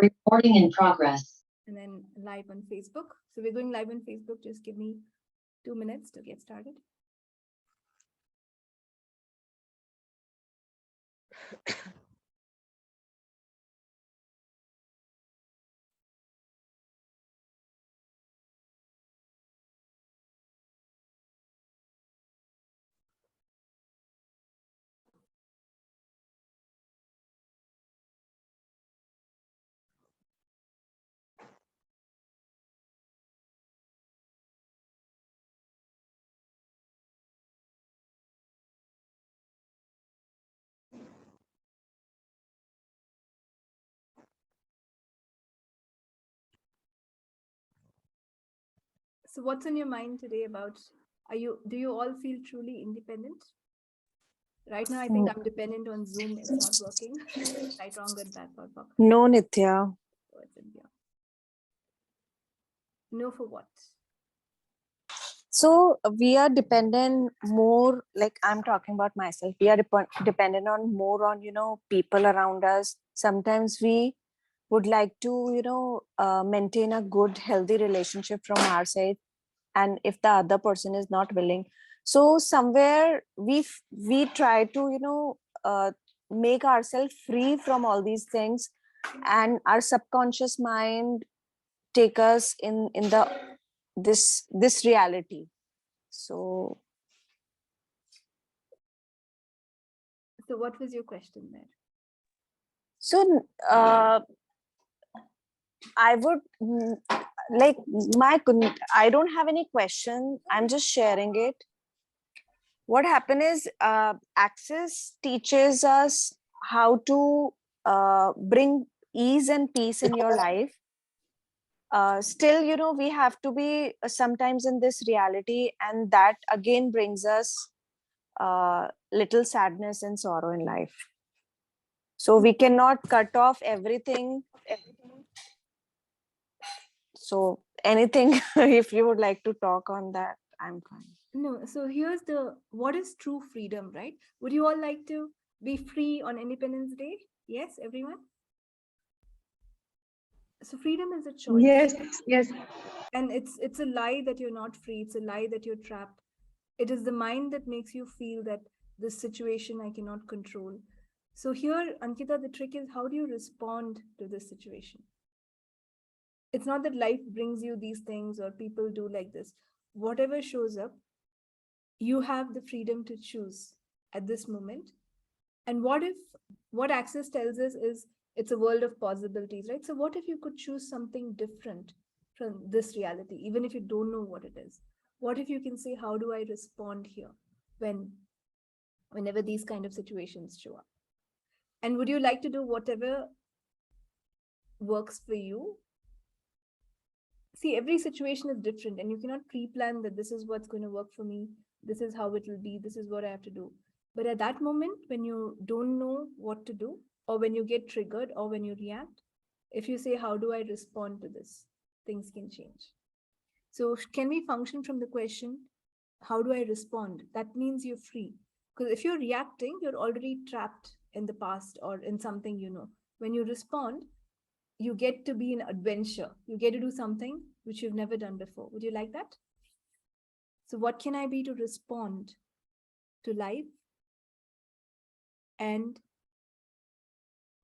Recording in progress. And then live on Facebook. So we're going live on Facebook. Just give me 2 minutes to get started. So what's on your mind today about, do you all feel truly independent? Right now, I think I'm dependent on Zoom. It's not working. Right, wrong, good, bad, bad, bad. No, Nithya. Oh, it's India. No for what? So we are dependent more, like I'm talking about myself, we are dependent on more on, people around us. Sometimes we would like to, maintain a good, healthy relationship from our side. And if the other person is not willing, so somewhere we try to, make ourselves free from all these things, and our subconscious mind take us in the this reality. So what was your question there? so I would like I don't have any question, I'm just sharing it. What happened is Access teaches us how to bring ease and peace in your life. Still, we have to be sometimes in this reality, and that again brings us little sadness and sorrow in life. So we cannot cut off everything. So anything, if you would like to talk on that, I'm fine. No, so here's what is true freedom, right? Would you all like to be free on Independence Day? Yes, everyone? So freedom is a choice. Yes. And it's a lie that you're not free. It's a lie that you're trapped. It is the mind that makes you feel that this situation I cannot control. So here, Ankita, the trick is, how do you respond to this situation? It's not that life brings you these things or people do like this. Whatever shows up, you have the freedom to choose at this moment. And what Access tells us is it's a world of possibilities, right? So what if you could choose something different from this reality, even if you don't know what it is? What if you can say, how do I respond here whenever these kind of situations show up? And would you like to do whatever works for you? See, every situation is different, and you cannot pre-plan that this is what's going to work for me, this is how it will be, this is what I have to do. But at that moment, when you don't know what to do, or when you get triggered, or when you react, if you say, how do I respond to this? Things can change. So can we function from the question, how do I respond? That means you're free. Because if you're reacting, you're already trapped in the past or in something you know. When you respond, you get to be an adventure. You get to do something which you've never done before. Would you like that? So what can I be to respond to life and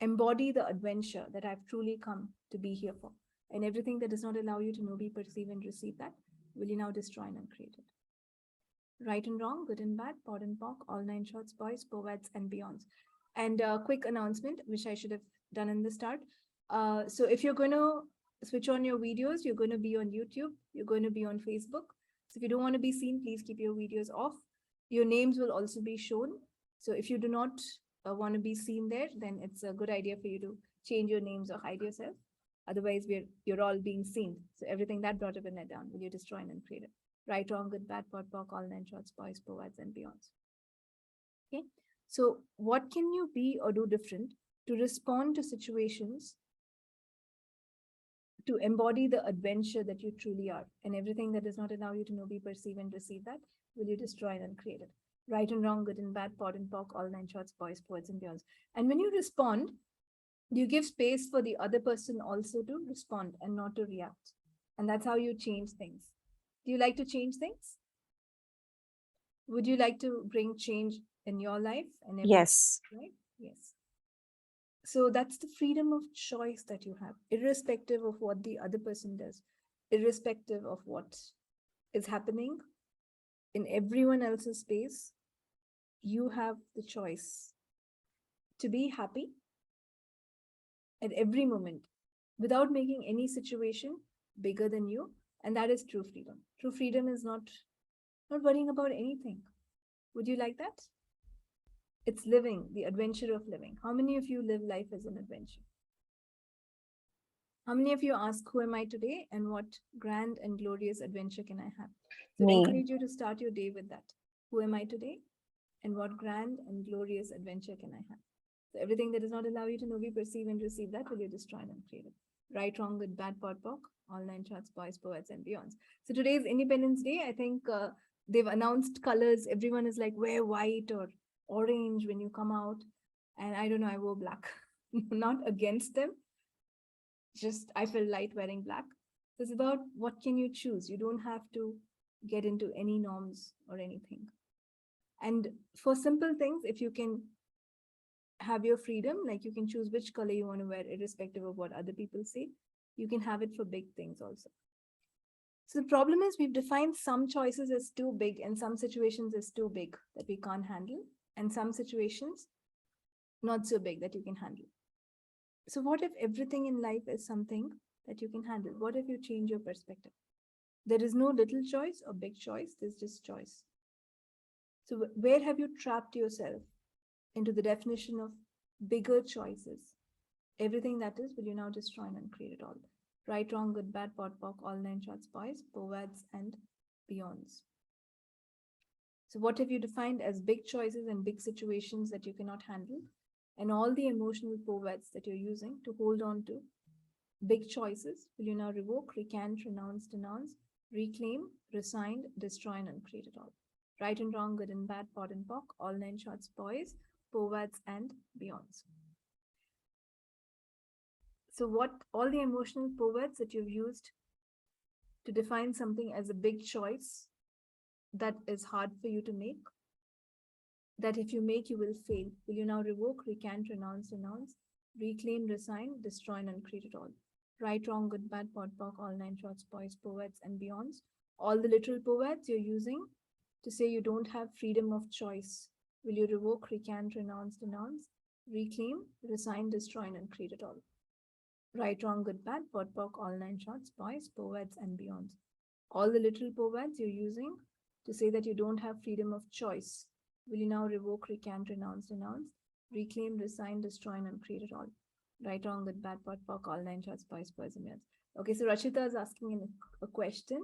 embody the adventure that I've truly come to be here for? And everything that does not allow you to know, be, perceive, and receive that, will you now destroy and uncreate it? Right and wrong, good and bad, pod and pock, all 9 shorts, boys, poets, and beyonds. And a quick announcement, which I should have done in the start. So if you're going to switch on your videos, you're going to be on YouTube, you're going to be on Facebook. So if you don't want to be seen, please keep your videos off. Your names will also be shown. So if you do not want to be seen there, then it's a good idea for you to change your names or hide yourself. Otherwise, you're all being seen. So everything that brought up in it down, will you destroy and uncreate it? Right, wrong, good, bad, pod, pock, all 9 shorts, boys, poets, and beyonds. Okay. So what can you be or do different to respond to situations, to embody the adventure that you truly are, and everything that does not allow you to know, be, perceive, and receive that, will you destroy and uncreate it? Right and wrong, good and bad, pod and pock, all 9 shorts, boys, poets, and beyonds. And when you respond, You give space for the other person also to respond and not to react. And that's how you change things. Do you like to change things? Would you like to bring change in your life and every Yes. life? Yes. So that's the freedom of choice that you have, irrespective of what the other person does, irrespective of what is happening in everyone else's space. You have the choice to be happy at every moment without making any situation bigger than you. And that is true freedom. True freedom is not worrying about anything. Would you like that? It's living, the adventure of living. How many of you live life as an adventure? How many of you ask, who am I today and what grand and glorious adventure can I have? So I Me. encourage you to start your day with that. Who am I today and what grand and glorious adventure can I have? So everything that does not allow you to know, be, perceive, and receive that, will you destroy and create it? Right, wrong, good, bad, pod, poc, all nine shots, boys, poets, and beyonds. So today is Independence Day. I think they've announced colors. Everyone is like, wear white or orange when you come out. And I don't know, I wore black. Not against them. Just I feel light wearing black. So it's about what can you choose. You don't have to get into any norms or anything. And for simple things, if you can have your freedom, like you can choose which color you want to wear, irrespective of what other people say, you can have it for big things also. So the problem is we've defined some choices as too big and some situations as too big that we can't handle, and some situations not so big that you can handle. So what if everything in life is something that you can handle? What if you change your perspective? There is no little choice or big choice, there's just choice. So where have you trapped yourself into the definition of bigger choices? Everything that is, will you now destroy and create it all? Right, wrong, good, bad, pot, pock, all nine shots, boys, poets, and beyonds. So what have you defined as big choices and big situations that you cannot handle? And all the emotional poets that you're using to hold on to big choices, will you now revoke, recant, renounce, denounce, reclaim, resign, destroy, and uncreate it all? Right and wrong, good and bad, pod and pock, all nine shots, boys, poets, and beyonds. So what all the emotional poets that you've used to define something as a big choice that is hard for you to make, that if you make, you will fail, will you now revoke, recant, renounce, denounce, reclaim, resign, destroy, and uncreate it all? Right, wrong, good, bad, pod, poc, all nine shots, boys, poets, and beyonds. All the literal poets you're using to say you don't have freedom of choice, will you revoke, recant, renounce, denounce, reclaim, resign, destroy, and uncreate it all? Right, wrong, good, bad, pod, poc, all nine shots, boys, poets, and beyonds. All the literal poets you're using to say that you don't have freedom of choice, will you now revoke, recant, renounce, denounce, reclaim, resign, destroy, and uncreate it all? Right, wrong, good, bad, pot, pock, all nine shots, boys, boys, and beyonds. Okay, so Rachita is asking a question.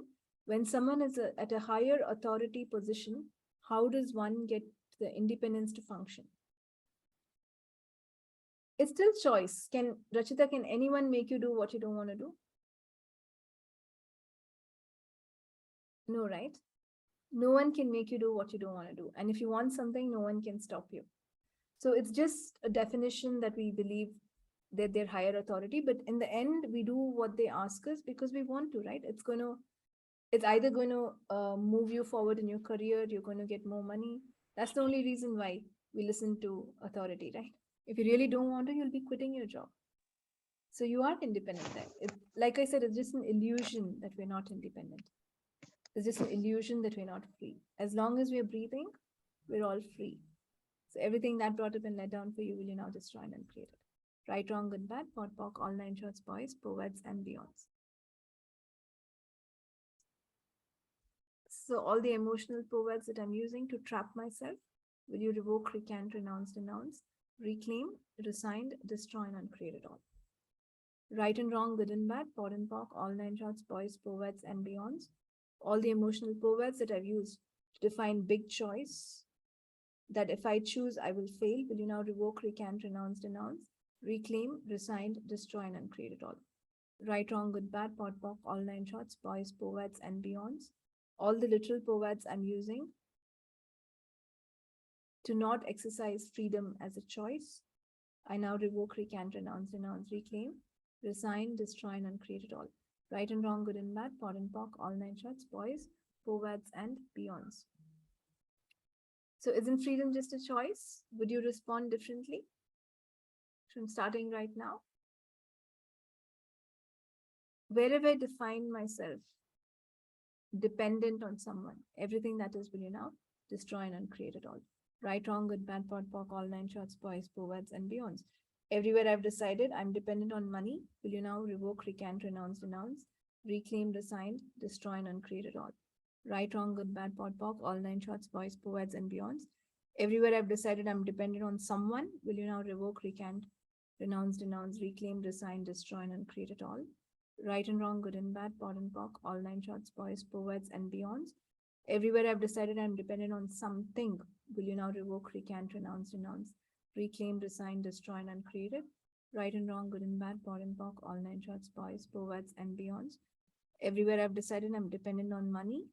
When someone is at a higher authority position, how does one get the independence to function? It's still choice. Rachita, can anyone make you do what you don't want to do? No, right? No one can make you do what you don't want to do. And if you want something, no one can stop you. So it's just a definition that we believe that they're higher authority. But in the end, we do what they ask us because we want to, right? It's either going to move you forward in your career, you're going to get more money. That's the only reason why we listen to authority, right? If you really don't want to, you'll be quitting your job. So you are independent then. Like I said, it's just an illusion that we're not independent. It's just an illusion that we're not free. As long as we're breathing, we're all free. So everything that brought up and let down for you, will you now destroy and uncreate it? Right, wrong, good, bad, pot, pock, all nine shots, boys, poets, and beyonds. So all the emotional poets that I'm using to trap myself, will you revoke, recant, renounce, denounce, reclaim, resign, destroy, and uncreate it all? Right and wrong, good and bad, pot and pock, all nine shots, boys, poets, and beyonds. All the emotional poets that I've used to define big choice, that if I choose, I will fail, will you now revoke, recant, renounce, denounce, reclaim, resign, destroy, and uncreate it all? Right, wrong, good, bad, pot, pock, all nine shots, boys, poets, and beyonds. All the literal poets I'm using to not exercise freedom as a choice, I now revoke, recant, renounce, denounce, reclaim, resign, destroy, and uncreate it all. Right and wrong, good and bad, pod and pock, all nine shots, boys, povads, and beyonds. So isn't freedom just a choice? Would you respond differently from starting right now? Wherever I define myself dependent on someone, everything that is will you now destroy and uncreate it all. Right, wrong, good, bad, pod, pock, all nine shots, boys, povads, and beyonds. Everywhere I've decided I'm dependent on money, will you now revoke, recant, renounce, denounce, reclaim, resign, destroy, and uncreate it all. Right, wrong, good, bad, pod, pock, all nine shots, boys, povads, and beyonds. Everywhere I've decided I'm dependent on someone, will you now revoke, recant, renounce, denounce, reclaim, resign, destroy, and uncreate it all. Right and wrong, good and bad, pod and pock, all nine shots, boys, povads, and beyonds. Everywhere I've decided I'm dependent on something, will you now revoke, recant, renounce, denounce, reclaim, resign, destroy, and uncreate it? Right and wrong, good and bad, pod and pock, all nine shots, boys, povads, and beyonds. Everywhere I've decided I'm dependent on money,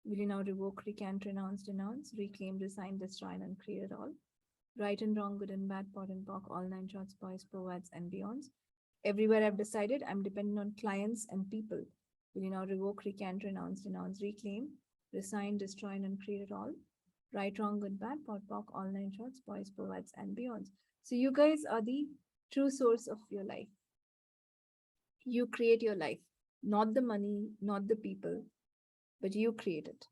will you now revoke, recant, renounce, denounce, reclaim, resign, destroy, and uncreate it all? Right and wrong, good and bad, pod and pock, all nine shots, boys, povads, and beyonds. Everywhere I've decided I'm dependent on clients and people, will you now revoke, recant, renounce, denounce, reclaim, resign, destroy, and uncreate it all? Right, wrong, good, bad, pod, pock, all nine shots, boys, povads, and beyonds. So you guys are the true source of your life. You create your life, not the money, not the people, but you create it.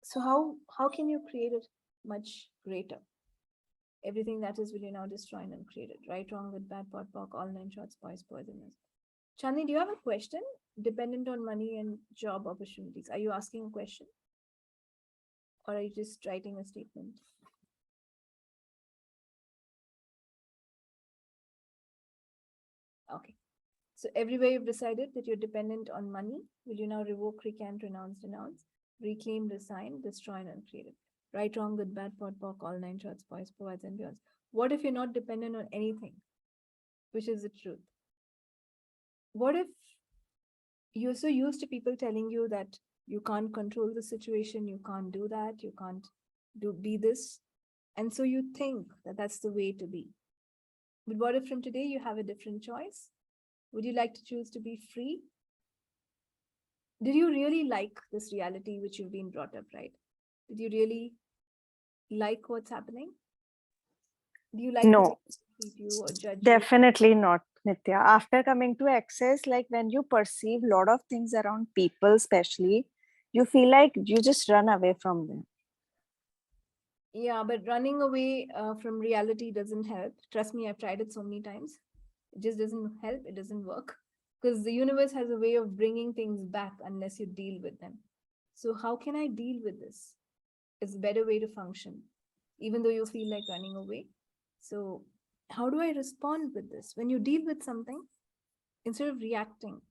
So how can you create it much greater? Everything that is will you now destroy and uncreate it. Right, wrong, good, bad, pod, pock, all nine shots, boys, poisonous. Chandni, do you have a question? Dependent on money and job opportunities. Are you asking a question? Or are you just writing a statement? Okay. So everywhere you've decided that you're dependent on money, will you now revoke, recant, renounce, denounce, reclaim, resign, destroy, and uncreate it? Right, wrong, good, bad, pod, pock, all nine shots, boys, povads, and beyonds. What if you're not dependent on anything, which is the truth? What if you're so used to people telling you that you can't control the situation, you can't do that, you can't be this, and so you think that that's the way to be? But what if from today you have a different choice? Would you like to choose to be free? Did you really like this reality which you've been brought up, right? Did you really like what's happening? Do you like No, treat you or judge you? definitely not, Nithya. After coming to Access, like when you perceive a lot of things around people, especially, you feel like you just run away from them. Yeah, but running away from reality doesn't help. Trust me, I've tried it so many times. It just doesn't help. It doesn't work because the universe has a way of bringing things back unless you deal with them. So how can I deal with this? It's a better way to function, even though you feel like running away. So how do I respond with this? When you deal with something, instead of reacting,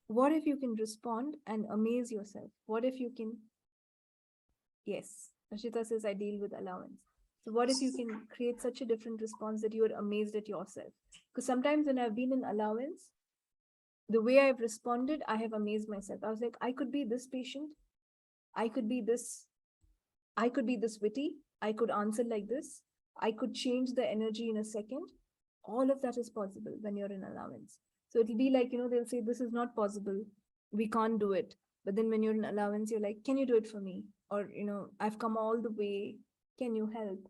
what if you can respond and amaze yourself? What if you can, yes, Rashita says, I deal with allowance. So what if you can create such a different response that you are amazed at yourself? Because sometimes when I've been in allowance, the way I've responded, I have amazed myself. I was like, I could be this patient. I could be this. I could be this witty. I could answer like this. I could change the energy in a second. All of that is possible when you're in allowance. So it'll be like, they'll say, this is not possible. We can't do it. But then when you're in allowance, you're like, can you do it for me? Or, I've come all the way. Can you help?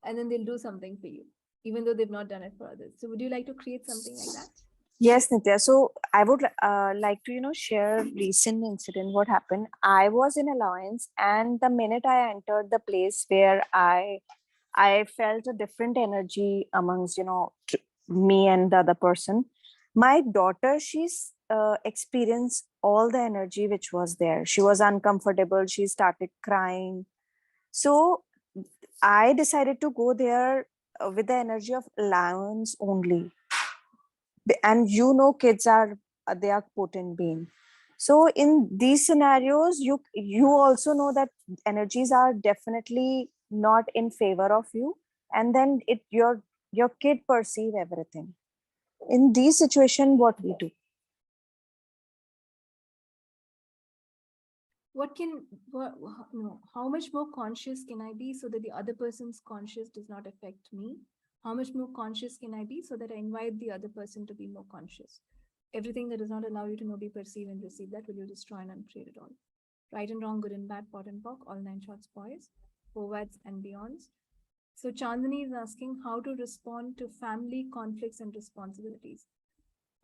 And then they'll do something for you, even though they've not done it for others. So would you like to create something like that? Yes, Nithya. So I would like to, share a recent incident. What happened? I was in allowance, and the minute I entered the place where I felt a different energy amongst, me and the other person. My daughter, she's experienced all the energy which was there. She was uncomfortable. She started crying. So I decided to go there with the energy of allowance only. And kids are they are potent being. So in these scenarios, you also know that energies are definitely not in favor of you, and then your kid perceive everything. In these situation, what we do? How much more conscious can I be so that the other person's conscious does not affect me? How much more conscious can I be so that I invite the other person to be more conscious? Everything that does not allow you to know, be, perceive, and receive that, will you destroy and uncreate it all? Right and wrong, good and bad, pot and pock, all nine shorts, boys, forwards and beyonds. So Chandani is asking how to respond to family conflicts and responsibilities.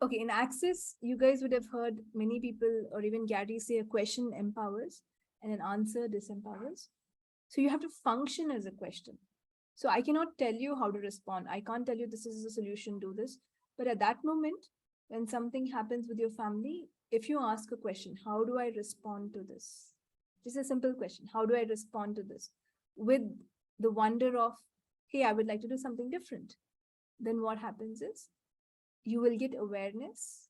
Okay, in Access, you guys would have heard many people or even Gary say a question empowers and an answer disempowers. So you have to function as a question. So I cannot tell you how to respond. I can't tell you this is the solution, do this. But at that moment, when something happens with your family, if you ask a question, how do I respond to this? Just a simple question. How do I respond to this? With the wonder of, hey, I would like to do something different. Then what happens is you will get awareness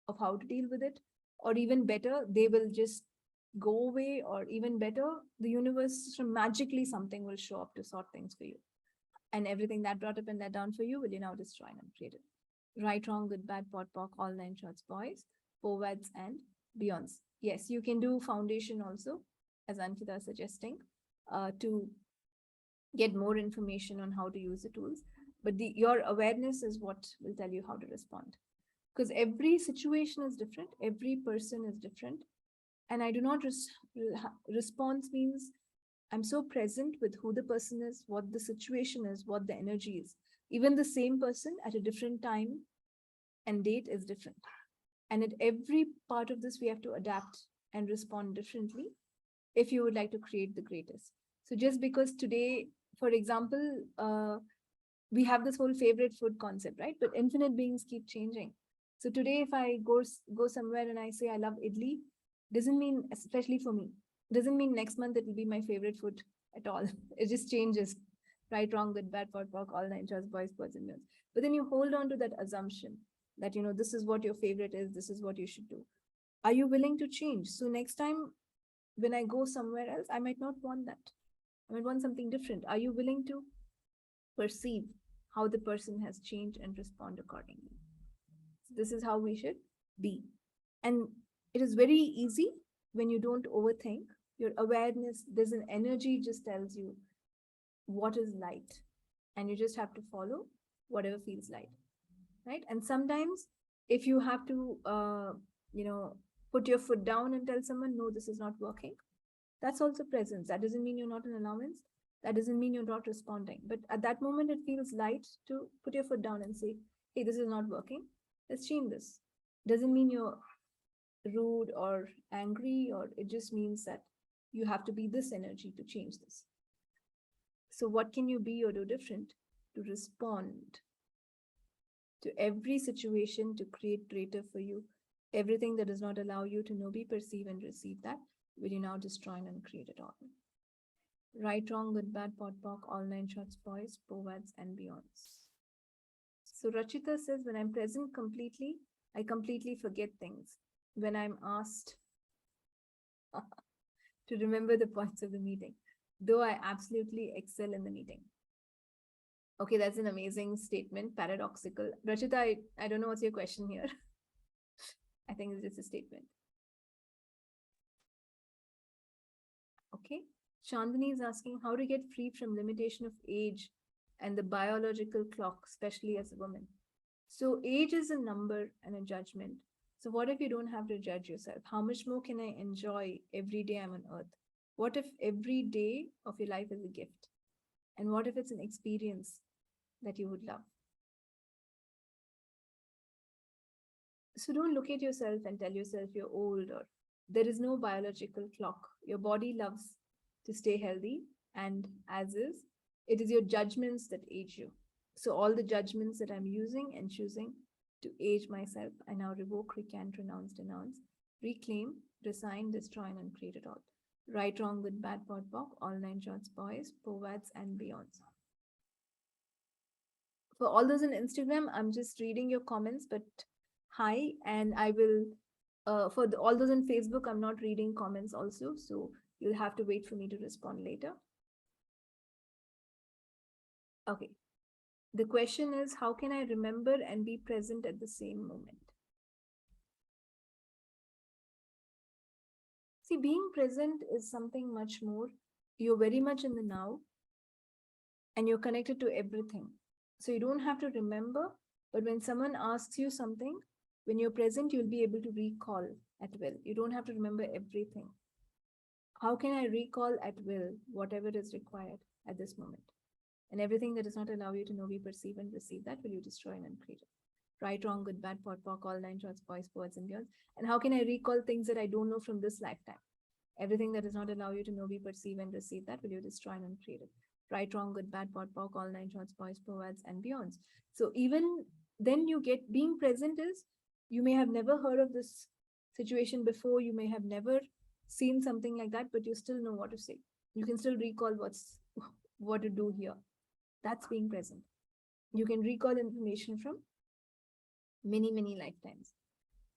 of how to deal with it, or even better, they will just go away, or even better, the universe magically something will show up to sort things for you. And everything that brought up and let down for you, will you now destroy and uncreate it? Right, wrong, good, bad, pot, pock, all nine shorts, boys, forwards and beyonds. Yes, you can do foundation also, as Ankita is suggesting, to get more information on how to use the tools. But your awareness is what will tell you how to respond. Because every situation is different, every person is different. And I do not response means I'm so present with who the person is, what the situation is, what the energy is. Even the same person at a different time and date is different. And at every part of this, we have to adapt and respond differently if you would like to create the greatest. So just because today, for example, we have this whole favorite food concept, right? But infinite beings keep changing. So today, if I go somewhere and I say I love idli, doesn't mean, especially for me, doesn't mean next month it will be my favorite food at all. It just changes. Right, wrong, good, bad, pot, pock, all nine shorts, boys, birds, and girls. But then you hold on to that assumption that, this is what your favorite is, this is what you should do. Are you willing to change? So next time when I go somewhere else, I might not want that. I might want something different. Are you willing to perceive how the person has changed and respond accordingly? So this is how we should be. And it is very easy when you don't overthink. Your awareness, there's an energy just tells you what is light, and you just have to follow whatever feels light, right? And sometimes if you have to put your foot down and tell someone, no, this is not working, that's also presence. That doesn't mean you're not an allowance, that doesn't mean you're not responding, but at that moment it feels light to put your foot down and say, hey, this is not working, let's change this. Doesn't mean you're rude or angry, or it just means that you have to be this energy to change this. So what can you be or do different to respond to every situation to create greater for you? Everything that does not allow you to know, be, perceive, and receive that, will you now destroy and create it all? Right, wrong, good, bad, pot, pock, all nine shorts, boys, forwards, and beyonds. So Rachita says, when I'm present completely, I completely forget things. When I'm asked to remember the points of the meeting, though I absolutely excel in the meeting. Okay, that's an amazing statement, paradoxical. Rachita, I don't know what's your question here. I think it's just a statement. Okay. Chandani is asking how to get free from limitation of age and the biological clock, especially as a woman. So age is a number and a judgment. So what if you don't have to judge yourself? How much more can I enjoy every day I'm on earth? What if every day of your life is a gift? And what if it's an experience that you would love? So don't look at yourself and tell yourself you're old, or there is no biological clock. Your body loves to stay healthy, and as is, it is your judgments that age you. So all the judgments that I'm using and choosing to age myself, I now revoke, recant, renounce, denounce, reclaim, resign, destroy, and uncreate it all. Right, wrong, good, bad, pot, pock, all nine shorts, boys, forwards, and beyonds. For all those on Instagram, I'm just reading your comments, but hi, and I will, all those on Facebook, I'm not reading comments also, so you'll have to wait for me to respond later. Okay. The question is, how can I remember and be present at the same moment? See, being present is something much more. You're very much in the now. and you're connected to everything. So you don't have to remember, but when someone asks you something, when you're present, you'll be able to recall at will. You don't have to remember everything. How can I recall at will whatever is required at this moment? And everything that does not allow you to know, be, perceive, and receive that, will you destroy and uncreate it? Right, wrong, good, bad, pot, pock, all nine shorts, boys, poets, and girls. And how can I recall things that I don't know from this lifetime? Everything that does not allow you to know, be, perceive, and receive that, will you destroy and uncreate it? Right, wrong, good, bad, pot, pock, all nine shorts, boys, poets, and beyonds. So even then, you get being present is you may have never heard of this situation before, you may have never seen something like that, but you still know what to say. You can still recall what to do here. That's being present. You can recall information from many, many lifetimes.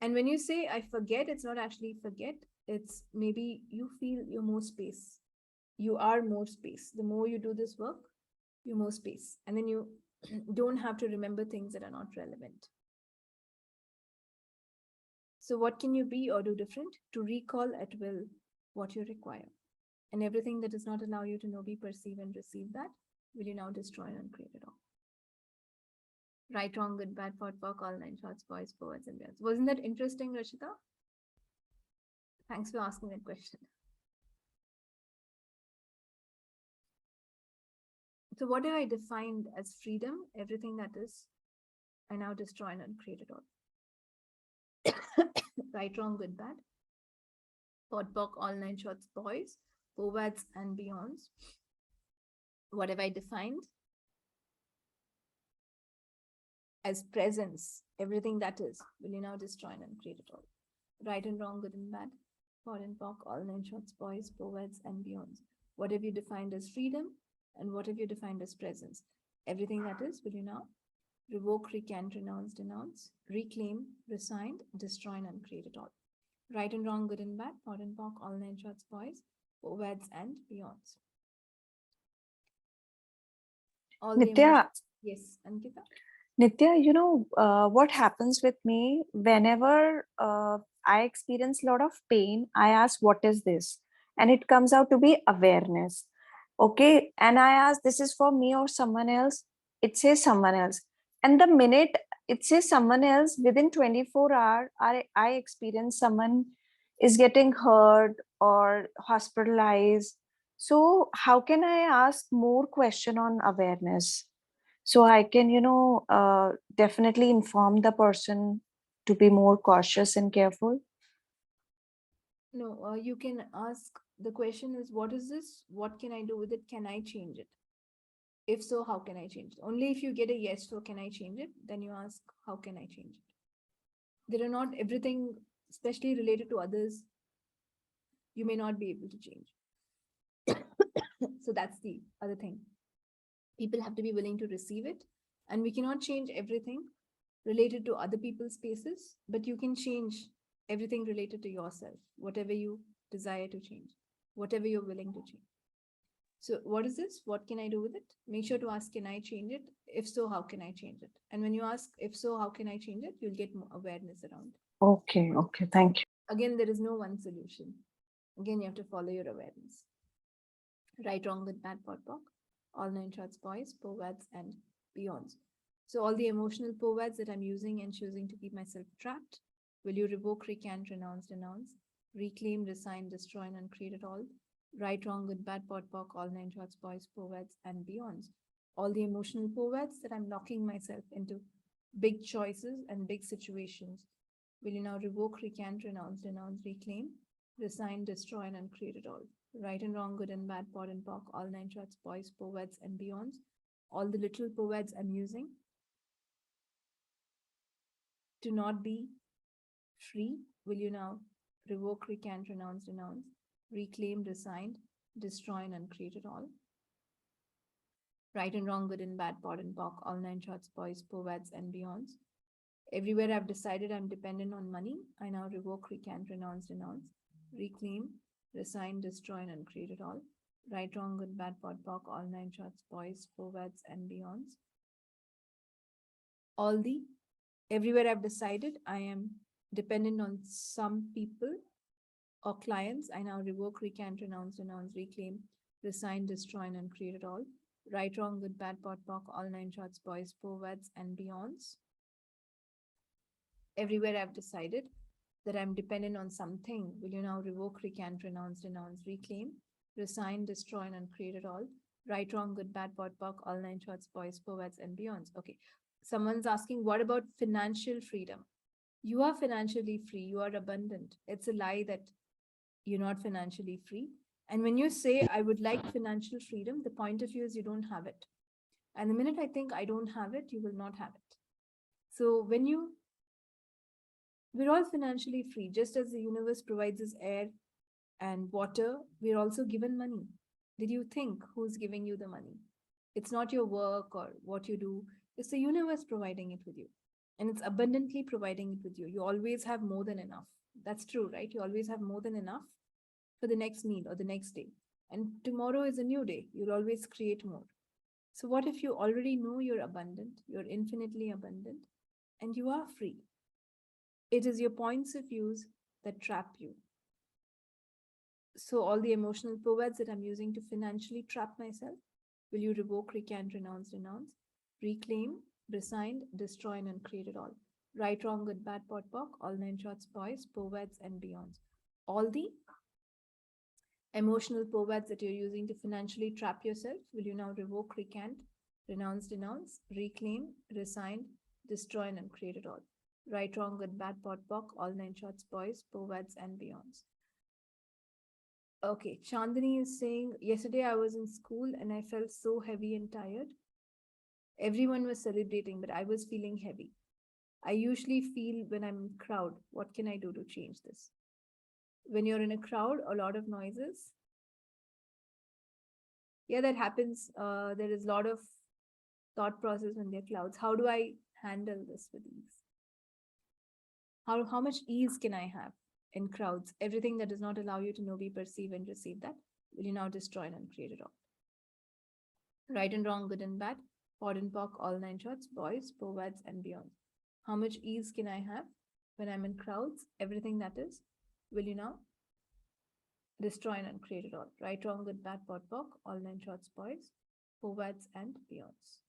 And when you say, I forget, it's not actually forget. It's maybe you feel you're more space. You are more space. The more you do this work, you're more space. And then you don't have to remember things that are not relevant. So what can you be or do different? To recall at will what you require. And everything that does not allow you to know, be, perceive, and receive that, will you now destroy and uncreate it all? Right, wrong, good, bad, pot, pock, all nine shorts, boys, poets, and girls. Wasn't that interesting, Rashita? Thanks for asking that question. So what have I defined as freedom? Everything that is, I now destroy and uncreate it all. Right, wrong, good, bad. Pot, pock, all nine shorts, boys, poets, and beyonds. What have I defined as presence? Everything that is, will you now destroy and uncreate it all? Right and wrong, good and bad. Pot and pock, all nine shorts, boys, poets, and beyonds. What have you defined as freedom? And what have you defined as presence? Everything that is, will you now revoke, recant, renounce, denounce, reclaim, resign, destroy, and uncreate it all? Right and wrong, good and bad, pot and pock, all nine shorts, boys, poets, and beyonds. All the Nithya, yes, Ankita. Nithya, what happens with me whenever I experience a lot of pain, I ask, what is this? And it comes out to be awareness. Okay. And I ask, this is for me or someone else? It says someone else. And the minute it says someone else, within 24 hours, I experience someone is getting hurt or hospitalized. So how can I ask more question on awareness? So I can definitely inform the person to be more cautious and careful. No, you can ask, the question is, what is this? What can I do with it? Can I change it? If so, how can I change it? Only if you get a yes, so can I change it? Then you ask, how can I change it? There are not everything, especially related to others, you may not be able to change. So that's the other thing. People have to be willing to receive it. And we cannot change everything related to other people's spaces, but you can change everything related to yourself, whatever you desire to change, whatever you're willing to change. So what is this? What can I do with it? Make sure to ask, can I change it? If so, how can I change it? And when you ask, if so, how can I change it? You'll get more awareness around it. Okay, thank you. Again, there is no one solution. Again, you have to follow your awareness. Right, wrong, good, bad, pot, pock, all nine shorts, boys, poets, and beyonds. So all the emotional poets that I'm using and choosing to keep myself trapped, will you revoke, recant, renounce, denounce, reclaim, resign, destroy, and uncreate it all? Right, wrong, good, bad, pot, pock, all nine shorts, boys, poets, and beyonds. All the emotional poets that I'm locking myself into big choices and big situations, will you now revoke, recant, renounce, denounce, reclaim, resign, destroy, and uncreate it all? Right and wrong, good and bad, pot and pock, all nine shorts, boys, poets, and beyonds. All the little poets I'm using to not be free, will you now revoke, recant, renounce, denounce, reclaim, resign, destroy, and uncreate it all? Right and wrong, good and bad, pot and pock, all nine shorts, boys, poets, and beyonds. Everywhere I've decided I'm dependent on money, I now revoke, recant, renounce, denounce, reclaim, resign, destroy, and uncreate it all. Right, wrong, good, bad, pot, pock, all nine shorts, boys, poets, and beyonds. Everywhere I've decided I am dependent on some people or clients, I now revoke, recant, renounce, denounce, reclaim, resign, destroy, and uncreate it all. Right, wrong, good, bad, pot, pock, all nine shorts, boys, forwards, and beyonds. Everywhere I've decided that I'm dependent on something, will you now revoke, recant, renounce, denounce, reclaim, resign, destroy, and uncreate it all? Right, wrong, good, bad, pot, pock, all nine shorts, boys, forwards, and beyonds. Okay. Someone's asking, what about financial freedom? You are financially free. You are abundant. It's a lie that you're not financially free. And when you say, I would like financial freedom, the point of view is you don't have it. And the minute I think I don't have it, you will not have it. So we're all financially free. Just as the universe provides us air and water, we're also given money. Did you think who's giving you the money? It's not your work or what you do. It's the universe providing it with you. And it's abundantly providing it with you. You always have more than enough. That's true, right? You always have more than enough for the next meal or the next day. And tomorrow is a new day. You'll always create more. So, what if you already know you're abundant, you're infinitely abundant, and you are free? It is your points of views that trap you. So, all the emotional words that I'm using to financially trap myself, will you revoke, recant, renounce, denounce, reclaim, resign, destroy, and uncreate it all? Right, wrong, good, bad, pot, pock, all nine shorts, boys, words, and beyonds. All the emotional words that you're using to financially trap yourself, will you now revoke, recant, renounce, denounce, reclaim, resign, destroy, and uncreate it all? Right, wrong, good, bad, pot, pock, all nine shorts, boys, words, and beyonds. Okay, Chandani is saying, yesterday I was in school and I felt so heavy and tired. Everyone was celebrating, but I was feeling heavy. I usually feel when I'm in a crowd. What can I do to change this? When you're in a crowd, a lot of noises. Yeah, that happens. There is a lot of thought process when there are clouds. How do I handle this with ease? How much ease can I have in crowds? Everything that does not allow you to know, be, perceive, and receive that, will you now destroy and uncreate it all? Right and wrong, good and bad, pod and pock, all nine shorts, boys, words, and beyond. How much ease can I have when I'm in crowds? Everything that is, will you now destroy and uncreate it all? Right, wrong, good, bad, pod, pock, all nine shorts, boys, words, and beyonds.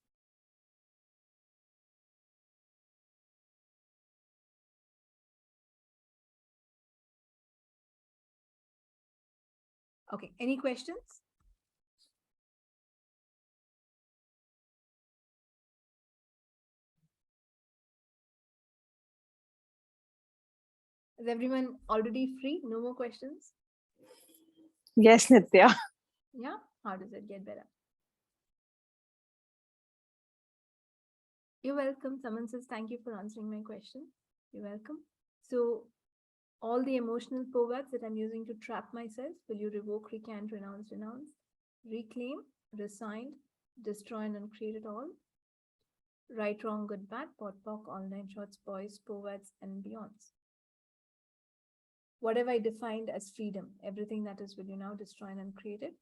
Okay, any questions? Is everyone already free? No more questions? Yes, Nithya. Yeah? How does it get better? You're welcome. Someone says, thank you for answering my question. You're welcome. So, all the emotional words that I'm using to trap myself, will you revoke, recant, renounce, denounce, reclaim, resign, destroy, and uncreate it all? Right, wrong, good, bad, pot, pock, all nine shorts, boys, words, and beyonds. What have I defined as freedom? Everything that is, will you now destroy and uncreate it?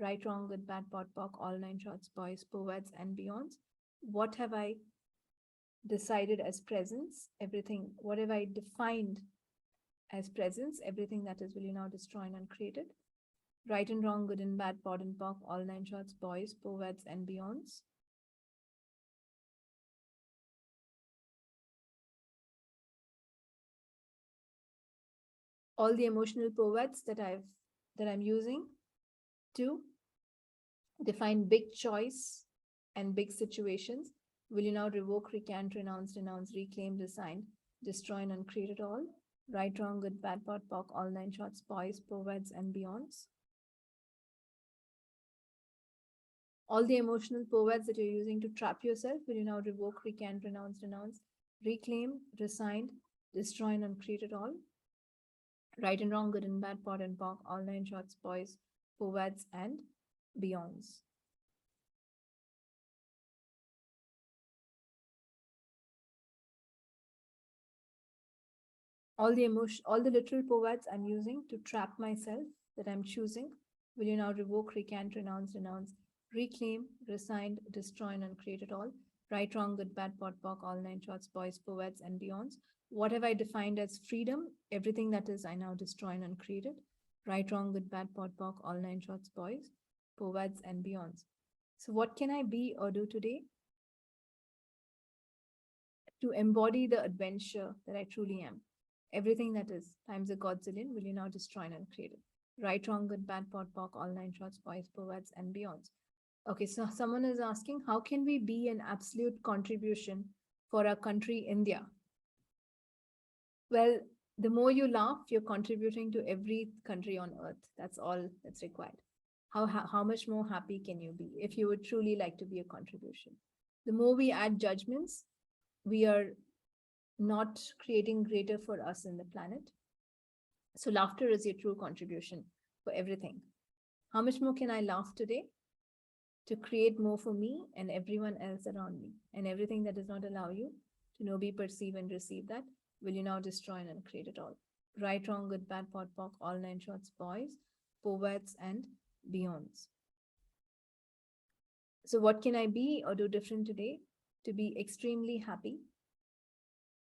Right, wrong, good, bad, pot, pock, all nine shorts, boys, words, and beyonds. What have I decided as presence? Everything. What have I defined as presence? Everything that is, will you now destroy and uncreate it? Right and wrong, good and bad, pod and pock, all nine shorts, boys, words, and beyonds. All the emotional words that I'm using to define big choice and big situations, will you now revoke, recant, renounce, denounce, reclaim, resign, destroy, and uncreate it all? Right, wrong, good, bad, pot, pock, all nine shorts, boys, words, and beyonds. All the emotional words that you're using to trap yourself, will you now revoke, recant, renounce, denounce, reclaim, resign, destroy, and uncreate it all? Right and wrong, good and bad, pot and pock, all nine shorts, boys, words, and beyonds. All the literal words I'm using to trap myself that I'm choosing, will you now revoke, recant, renounce, denounce, reclaim, resign, destroy, and uncreate it all? Right, wrong, good, bad, pot, pock, all nine shorts, boys, words, and beyonds. What have I defined as freedom? Everything that is, I now destroy and uncreate it. Right, wrong, good, bad, pot, pock, all nine shorts, boys, words, and beyonds. So what can I be or do today to embody the adventure that I truly am? Everything that is times a godzillion, will you now destroy and uncreate it? Right, wrong, good, bad, pod, poc, all nine shorts, boys, poets, and beyonds. Okay, so someone is asking, how can we be an absolute contribution for our country, India? Well, the more you laugh, you're contributing to every country on earth. That's all that's required. How much more happy can you be if you would truly like to be a contribution? The more we add judgments, we are not creating greater for us in the planet. So laughter is your true contribution for everything. How much more can I laugh today to create more for me and everyone else around me? And everything that does not allow you to know, be, perceive, and receive that, will you now destroy and uncreate it all? Right, wrong, good, bad, pod, poc, all nine shorts, boys, poets, and beyonds. So what can I be or do different today to be extremely happy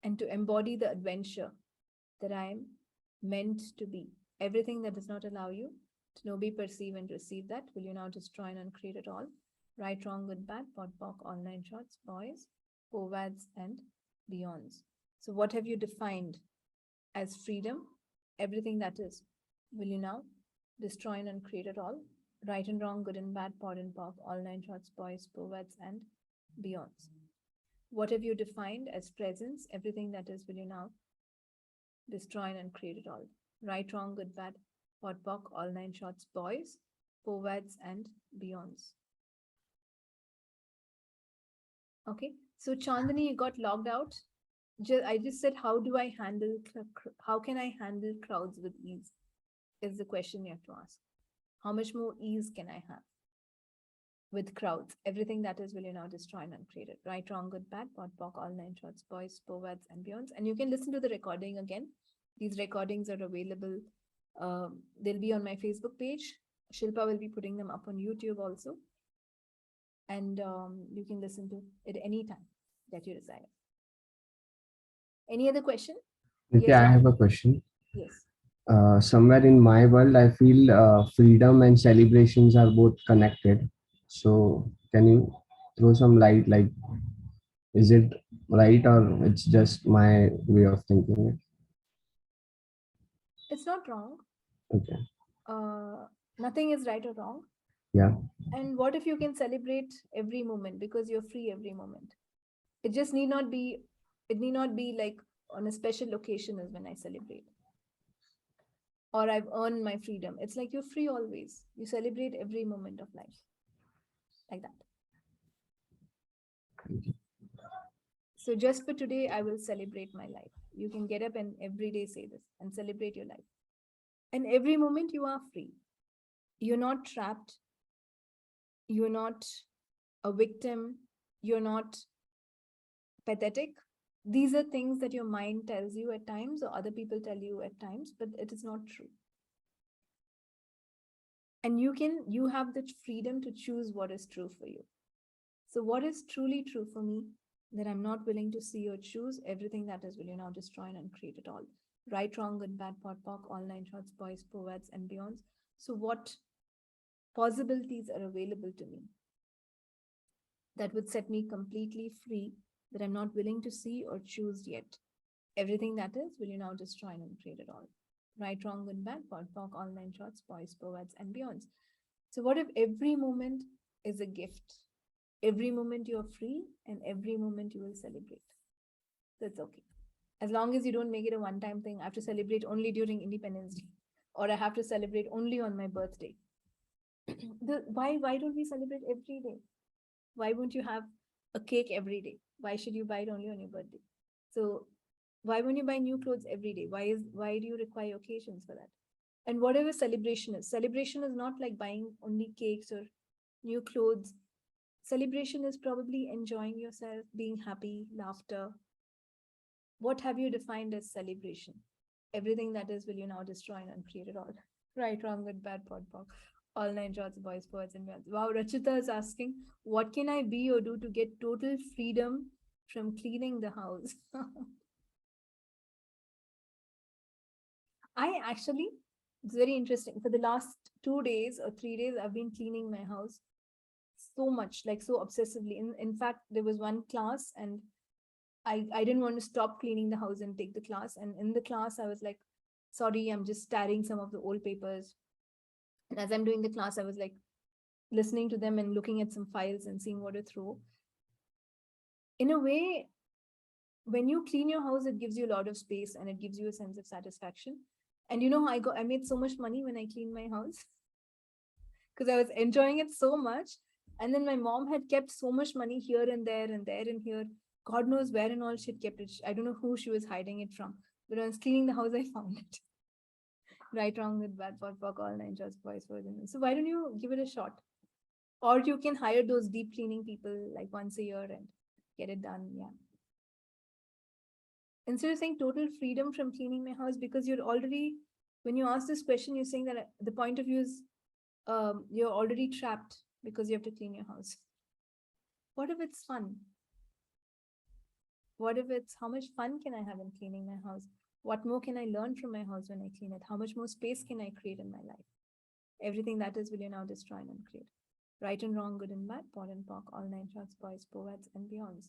and to embody the adventure that I am meant to be? Everything that does not allow you to know, be, perceive, and receive that, will you now destroy and uncreate it all? Right, wrong, good, bad, pod, poc, all nine shorts, boys, poets, and beyonds. So what have you defined as freedom? Everything that is, will you now destroy and uncreate it all? Right and wrong, good and bad, pod and poc, all nine shorts, boys, poets, and beyonds. What have you defined as presence? Everything that is, will you now destroy and uncreate it all? Right, wrong, good, bad, pod, poc, all nine shorts, boys, poets, and beyonds. Okay, so Chandani, you got logged out. I just said, how can I handle crowds with ease? Is the question you have to ask. How much more ease can I have with crowds? Everything that is, will you now destroy and uncreate it? Right, wrong, good, bad, pod, poc, all nine shorts, boys, poets, and beyonds. And you can listen to the recording again. These recordings are available. They'll be on my Facebook page. Shilpa will be putting them up on YouTube also. And you can listen to it anytime that you desire. Any other question? Nithya, Yes, I have Rahul. a question. Yes. Somewhere in my world, I feel freedom and celebrations are both connected. So, can you throw some light? Like, is it right or it's just my way of thinking it? It's not wrong. Okay. Nothing is right or wrong. Yeah. And what if you can celebrate every moment because you're free every moment? It just need not be, it need not be like on a special occasion is when I celebrate. Or I've earned my freedom. It's like you're free always. You celebrate every moment of life. Like that. So just for today, I will celebrate my life. You can get up and every day say this and celebrate your life. And every moment you are free. You're not trapped. You're not a victim. You're not pathetic. These are things that your mind tells you at times or other people tell you at times, but it is not true. And you have the freedom to choose what is true for you. So what is truly true for me that I'm not willing to see or choose? Everything that is, will you now destroy and uncreate it all? Right, wrong, good, bad, pod, poc, all nine shorts, boys, poets, and beyonds. So what possibilities are available to me that would set me completely free that I'm not willing to see or choose yet? Everything that is, will you now destroy and uncreate it all? Right, wrong, good, bad, pod, poc, all nine shorts, boys, poets, and beyonds. So what if every moment is a gift? Every moment you're free and every moment you will celebrate. That's okay. As long as you don't make it a one-time thing, I have to celebrate only during Independence Day or I have to celebrate only on my birthday. Why don't we celebrate every day? Why won't you have a cake every day? Why should you buy it only on your birthday? So why won't you buy new clothes every day? Why do you require occasions for that? And whatever celebration is not like buying only cakes or new clothes. Celebration is probably enjoying yourself, being happy, laughter. What have you defined as celebration? Everything that is, will you now destroy and uncreate it all? Right, wrong, good, bad, pod, poc. All nine shorts, boys, poets, and beyond. Wow, Rachita is asking, what can I be or do to get total freedom from cleaning the house? It's very interesting. For the last 2 days or 3 days, I've been cleaning my house so much, like so obsessively. In fact, there was one class and I didn't want to stop cleaning the house and take the class. And in the class, I was like, sorry, I'm just staring some of the old papers. And as I'm doing the class, I was like listening to them and looking at some files and seeing what to throw. In a way, when you clean your house, it gives you a lot of space and it gives you a sense of satisfaction. And you know, I made so much money when I cleaned my house because I was enjoying it so much. And then my mom had kept so much money here and there and there and here. God knows where and all she had kept it. I don't know who she was hiding it from. But when I was cleaning the house, I found it. Right, wrong, with bad, pot, pock, all nine shots, boys, for women. So why don't you give it a shot? Or you can hire those deep cleaning people like once a year and get it done. Yeah. Instead of saying total freedom from cleaning my house, because you're already, when you ask this question, you're saying that the point of view is you're already trapped because you have to clean your house. What if it's fun? What if it's how much fun can I have in cleaning my house? What more can I learn from my house when I clean it? How much more space can I create in my life? Everything that is will you now destroy and uncreate. Right and wrong, good and bad, pot and pock, all nine shots, boys, poets, and beyonds.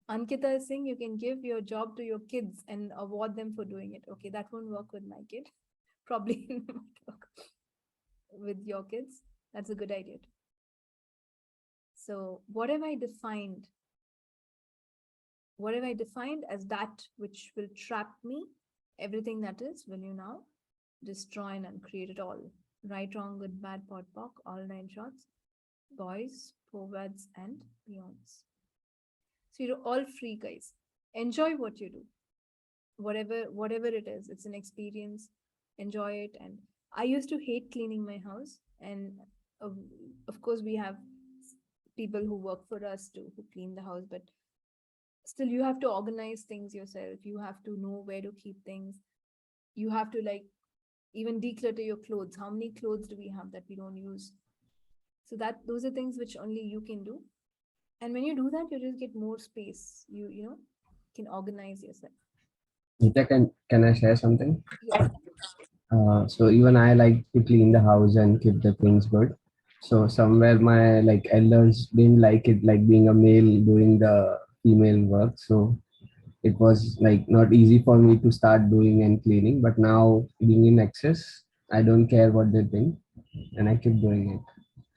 Ankita is saying you can give your job to your kids and award them for doing it. Okay, that won't work with my kid. Probably it might work with your kids. That's a good idea. So what have I defined? What have I defined as that which will trap me? Everything that is, will you now destroy and uncreate it all? Right, wrong, good, bad, pot, pock, all nine shots, boys, poets, and beyonds. So you're all free, guys. Enjoy what you do. Whatever it is, it's an experience. Enjoy it. And I used to hate cleaning my house. And of course, we have people who work for us too, who clean the house, but still you have to organize things yourself. You have to know where to keep things. You have to like even declutter your clothes. How many clothes do we have that we don't use? So that those are things which only you can do. And when you do that, you just get more space. You know, can organize yourself. Nitya, can I share something? Yes. So even I like to clean the house and keep the things good. So somewhere my like elders didn't like it, like being a male doing the female work. So it was like not easy for me to start doing and cleaning. But now being in excess, I don't care what they think, and I keep doing it.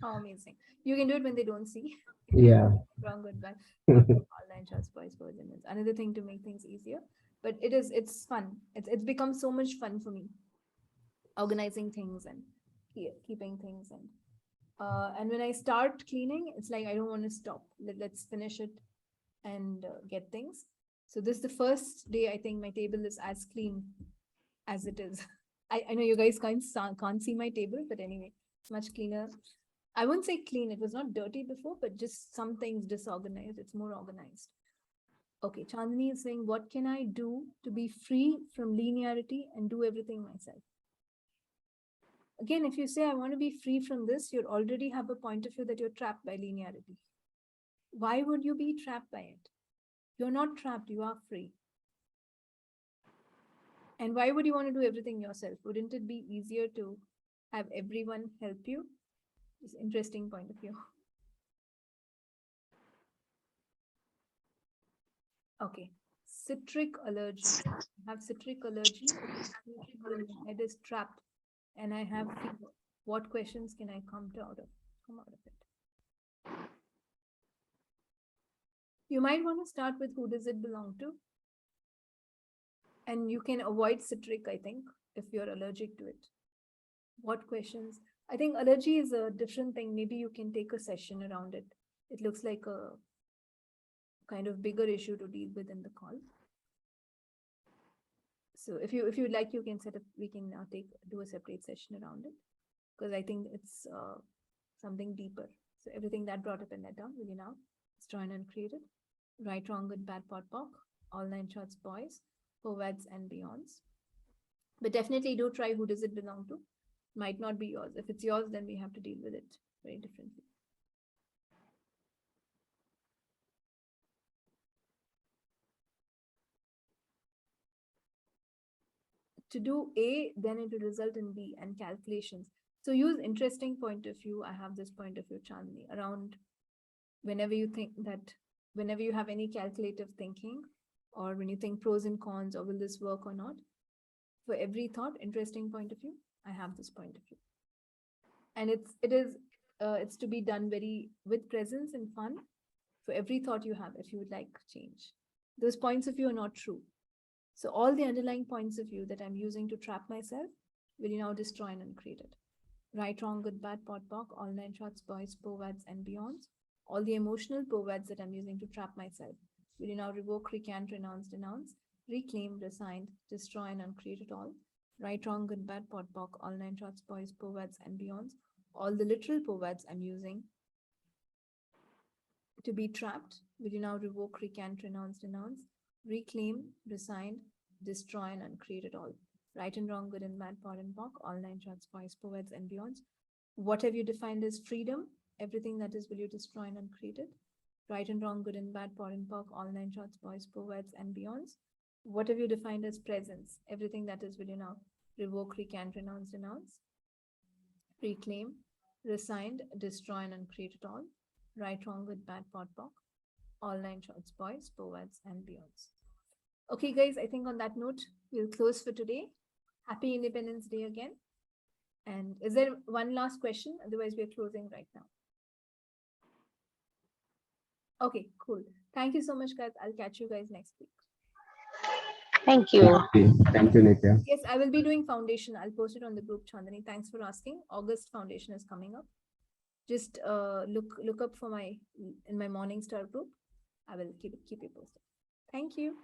How amazing. You can do it when they don't see. Yeah. Wrong, good, bad. Online charts, boys, boys, and it's another thing to make things easier. But it's fun. It's become so much fun for me. Organizing things and keeping things and when I start cleaning, it's like I don't want to stop. Let's finish it and get things. So this is the first day I think my table is as clean as it is. I know you guys can't see my table, but anyway, it's much cleaner. I wouldn't say clean. It was not dirty before, but just some things disorganized. It's more organized. Okay, Chandni is saying, what can I do to be free from linearity and do everything myself? Again, if you say, I want to be free from this, you already have a point of view that you're trapped by linearity. Why would you be trapped by it? You're not trapped, you are free. And why would you want to do everything yourself? Wouldn't it be easier to have everyone help you? It's an interesting point of view. Okay, citric allergy. I have citric allergy. My head is trapped and I have fever. What questions can I come out of it? You might want to start with who does it belong to? And you can avoid citric, I think, if you're allergic to it. What questions? I think allergy is a different thing. Maybe you can take a session around it. It looks like a kind of bigger issue to deal with in the call. So if you would like, you can set up. We can now do a separate session around it because I think it's something deeper. So everything that brought up in that down, will you now destroy and uncreate it? Right, wrong, good, bad, pot, pock, all nine shots, boys, poets, and beyonds. But definitely do try who does it belong to. Might not be yours. If it's yours, then we have to deal with it very differently. To do A, then it will result in B and calculations. So use interesting point of view. I have this point of view, Chandni, around whenever you think that, whenever you have any calculative thinking, or when you think pros and cons, or will this work or not, for every thought, interesting point of view, I have this point of view. And it's to be done very with presence and fun. For every thought you have, if you would like change, those points of view are not true. So all the underlying points of view that I'm using to trap myself, will you now destroy and uncreate it? Right, wrong, good, bad, pot, pock, all nine shots, boys, povads, and beyonds. All the emotional povads that I'm using to trap myself, will you now revoke, recant, renounce, denounce, reclaim, resign, destroy, and uncreate it all? Right, wrong, good, bad, pot, pock, all nine shots, boys, povads, and beyonds. All the literal povads I'm using to be trapped, will you now revoke, recant, renounce, denounce, reclaim, resign, destroy, and uncreate it all? Right and wrong, good and bad, pot and pock, all nine shots, boys, povads, and beyonds. What have you defined as freedom? Everything that is, will you destroy and uncreate it? Right and wrong, good and bad, pot and pock, all nine shots, boys, povads, and beyonds. What have you defined as presence? Everything that is, will you now revoke, recant, renounce, denounce, reclaim, resign, destroy, and uncreate it all? Right, wrong, good, bad, pot, pock, all nine shots, boys, povads, and beyonds. Okay, guys, I think on that note, we'll close for today. Happy Independence Day again. And is there one last question? Otherwise, we're closing right now. Okay, cool. Thank you so much, guys. I'll catch you guys next week. Thank you. Okay. Thank you, Nithya. Yes, I will be doing foundation. I'll post it on the group, Chandani. Thanks for asking. August foundation is coming up. Just look up for in my Morning Star group. I will keep you posted. Thank you.